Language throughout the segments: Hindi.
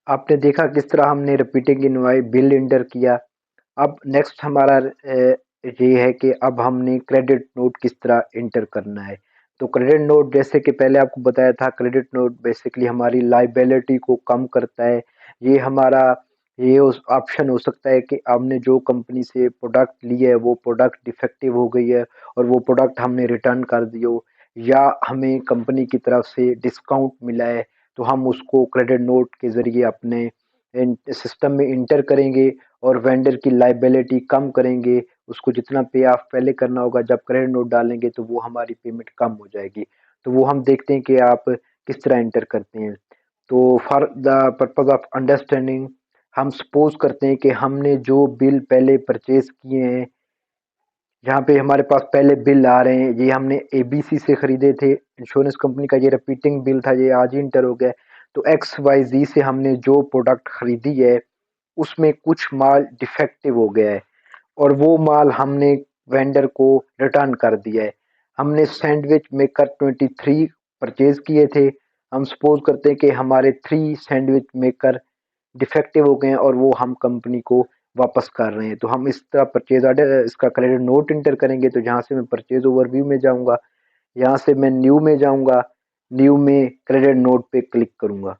आपने देखा किस तरह हमने रिपीटिंग इनवॉइस बिल एंटर किया। अब नेक्स्ट हमारा ये है कि अब हमने क्रेडिट नोट किस तरह एंटर करना है। तो क्रेडिट नोट जैसे कि पहले आपको बताया था, क्रेडिट नोट बेसिकली हमारी लाइबिलिटी को कम करता है। ये हमारा ये उस ऑप्शन हो सकता है कि हमने जो कंपनी से प्रोडक्ट लिए है वो प्रोडक्ट डिफेक्टिव हो गई है और वो प्रोडक्ट हमने रिटर्न कर दियो, या हमें कंपनी की तरफ से डिस्काउंट मिला है, तो हम उसको क्रेडिट नोट के ज़रिए अपने सिस्टम में इंटर करेंगे और वेंडर की लाइबिलिटी कम करेंगे। उसको जितना पे ऑफ पहले करना होगा, जब क्रेडिट नोट डालेंगे तो वो हमारी पेमेंट कम हो जाएगी। तो वो हम देखते हैं कि आप किस तरह इंटर करते हैं। तो for the purpose of understanding, हम सपोज करते हैं कि हमने जो बिल पहले परचेज किए हैं, जहाँ पे हमारे पास पहले बिल आ रहे हैं, ये हमने एबीसी से खरीदे थे इंश्योरेंस कंपनी का, ये रिपीटिंग बिल था, ये आज ही इंटर हो गया। तो एक्स वाई जी से हमने जो प्रोडक्ट खरीदी है उसमें कुछ माल डिफेक्टिव हो गया है और वो माल हमने वेंडर को रिटर्न कर दिया है। हमने सैंडविच मेकर 23 परचेज किए थे। हम सपोज करते हैं कि हमारे 3 सैंडविच मेकर डिफेक्टिव हो गए हैं और वो हम कंपनी को वापस कर रहे हैं। तो हम इस तरह परचेज ऑर्डर इसका क्रेडिट नोट इंटर करेंगे। तो जहाँ से मैं परचेज ओवरव्यू में जाऊंगा, यहाँ से मैं न्यू में जाऊंगा, न्यू में क्रेडिट नोट पे क्लिक करूंगा।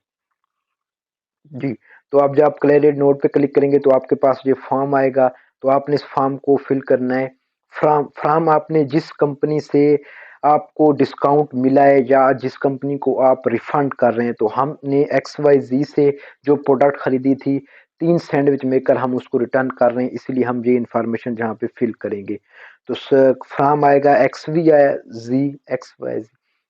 जी, तो आप जब क्रेडिट नोट पे क्लिक करेंगे तो आपके पास ये फॉर्म आएगा। तो आपने इस फॉर्म को फिल करना है। फ्रॉम आपने जिस कंपनी से आपको डिस्काउंट मिला है या जिस कंपनी को आप रिफंड कर रहे हैं, तो हमने एक्स वाई जी से जो प्रोडक्ट खरीदी थी 3 सैंडविच मेकर, हम उसको रिटर्न कर रहे हैं, इसलिए हम ये इन्फॉर्मेशन जहाँ पे फिल करेंगे। तो फ्रॉम आएगा एक्स वी या जी, एक्स वाई जी,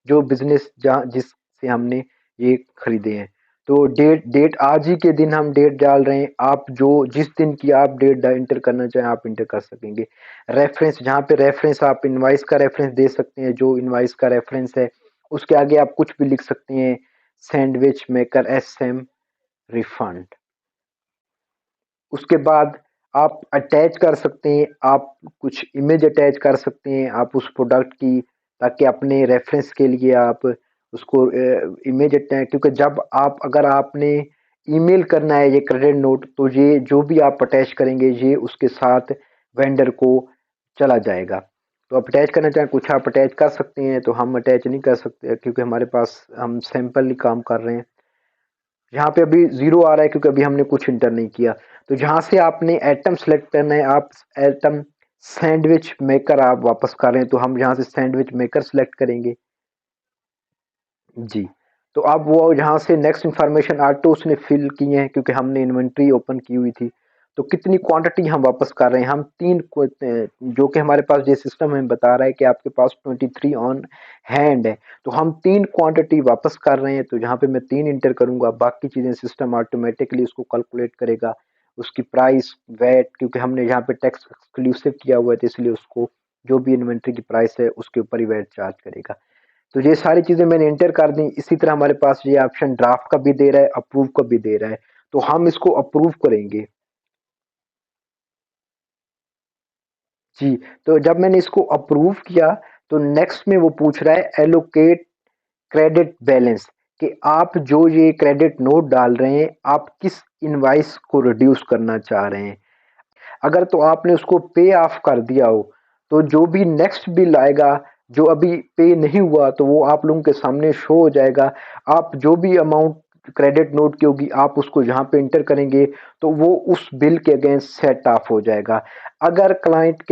जो बिजनेस जहाँ जिससे हमने ये खरीदे हैं। तो डेट डेट आज ही के दिन हम डेट डाल रहे हैं। आप जो जिस दिन की आप डेट इंटर करना चाहें आप इंटर कर सकेंगे। रेफरेंस, जहाँ पे रेफरेंस आप इनवाइस का रेफरेंस दे सकते हैं, जो इनवाइस का रेफरेंस है उसके आगे आप कुछ भी लिख सकते हैं, sandwich maker S M refund. उसके बाद आप अटैच कर सकते हैं, आप कुछ इमेज अटैच कर सकते हैं आप उस प्रोडक्ट की, ताकि अपने रेफरेंस के लिए आप उसको इमेज अटैच, क्योंकि जब आप अगर आपने ईमेल करना है ये क्रेडिट नोट, तो ये जो भी आप अटैच करेंगे ये उसके साथ वेंडर को चला जाएगा। तो आप अटैच करना चाहें कुछ आप अटैच कर सकते हैं, तो हम अटैच नहीं कर सकते क्योंकि हमारे पास हम सैंपल ही काम कर रहे हैं। यहाँ पे अभी जीरो आ रहा है क्योंकि अभी हमने कुछ इंटर नहीं किया। तो जहां से आपने एटम सेलेक्ट करना है, आप एटम सैंडविच मेकर आप वापस कर रहे हैं, तो हम यहाँ से सैंडविच मेकर सेलेक्ट करेंगे। जी, तो अब वो यहाँ से नेक्स्ट इंफॉर्मेशन ऑटो उसने फिल की है क्योंकि हमने इन्वेंट्री ओपन की हुई थी। तो कितनी क्वांटिटी हम वापस कर रहे हैं, हम जो कि हमारे पास ये सिस्टम हमें बता रहा है कि आपके पास 23 ऑन हैंड है, तो हम 3 क्वांटिटी वापस कर रहे हैं। तो यहाँ पे मैं 3 इंटर करूंगा, बाकी चीजें सिस्टम ऑटोमेटिकली उसको कैलकुलेट करेगा। उसकी प्राइस, वैट, क्योंकि हमने यहाँ पे टैक्स एक्सक्लूसिव किया हुआ है तो इसलिए उसको जो भी इन्वेंट्री की प्राइस है उसके ऊपर ही वैट चार्ज करेगा। तो ये सारी चीजें मैंने एंटर कर दी। इसी तरह हमारे पास ये ऑप्शन ड्राफ्ट का भी दे रहा है, अप्रूव का भी दे रहा है। तो हम इसको अप्रूव करेंगे। जी, तो जब मैंने इसको अप्रूव किया तो नेक्स्ट में वो पूछ रहा है एलोकेट क्रेडिट बैलेंस, कि आप जो ये क्रेडिट नोट डाल रहे हैं आप किस इनवाइस को रिड्यूस करना चाह रहे हैं। अगर तो आपने उसको पे ऑफ कर दिया हो, तो जो भी नेक्स्ट बिल आएगा जो अभी पे नहीं हुआ तो वो आप लोगों के सामने शो हो जाएगा। आप जो भी अमाउंट क्रेडिट नोट की होगी आप उसको जहाँ पे इंटर करेंगे तो वो उस बिल के अगेंस्ट सेट ऑफ हो जाएगा। अगर क्लाइंट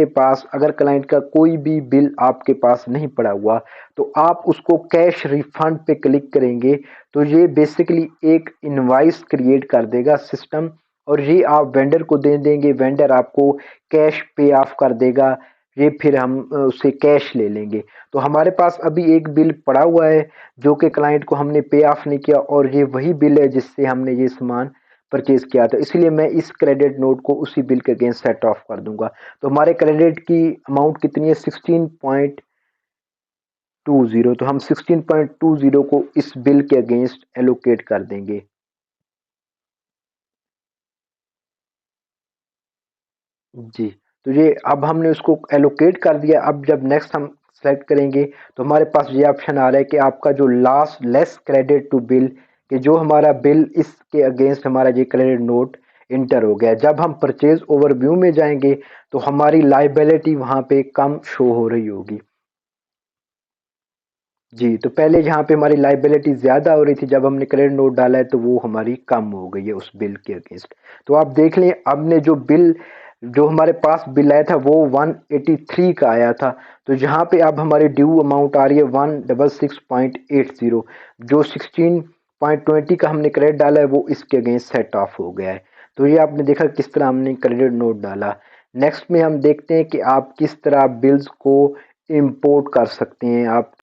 का कोई भी बिल आपके पास नहीं पड़ा हुआ, तो आप उसको कैश रिफंड पे क्लिक करेंगे, तो ये बेसिकली एक इनवाइस क्रिएट कर देगा सिस्टम और ये आप वेंडर को दे देंगे, वेंडर आपको कैश पे ऑफ कर देगा। ये फिर हम उससे कैश ले लेंगे। तो हमारे पास अभी एक बिल पड़ा हुआ है जो कि क्लाइंट को हमने पे ऑफ नहीं किया और ये वही बिल है जिससे हमने ये सामान परचेज किया था, इसलिए मैं इस क्रेडिट नोट को उसी बिल के अगेंस्ट सेट ऑफ कर दूंगा। तो हमारे क्रेडिट की अमाउंट कितनी है, 16.20, तो हम 16.20 को इस बिल के अगेंस्ट एलोकेट कर देंगे। जी, तो ये अब हमने उसको एलोकेट कर दिया। अब जब नेक्स्ट हम सेलेक्ट करेंगे तो हमारे पास ये ऑप्शन आ रहा है कि आपका जो last less credit to bill कि जो हमारा बिल इसके अगेंस्ट हमारा ये क्रेडिट नोट इंटर हो गया। जब हम परचेज ओवरव्यू में जाएंगे तो हमारी लाइबिलिटी वहां पे कम शो हो रही होगी। जी, तो पहले जहाँ पे हमारी लाइबिलिटी ज़्यादा हो रही थी, जब हमने क्रेडिट नोट डाला है तो वो हमारी कम हो गई है उस बिल के अगेंस्ट। तो आप देख लें, हमने जो हमारे पास बिल आया था वो 183 का आया था। तो जहाँ पे अब हमारी ड्यू अमाउंट आ रही है 166.80, जो 16.20 का हमने क्रेडिट डाला है वो इसके अगेंस्ट सेट ऑफ हो गया है। तो ये आपने देखा किस तरह हमने क्रेडिट नोट डाला। नेक्स्ट में हम देखते हैं कि आप किस तरह बिल्स को इम्पोर्ट कर सकते हैं। आप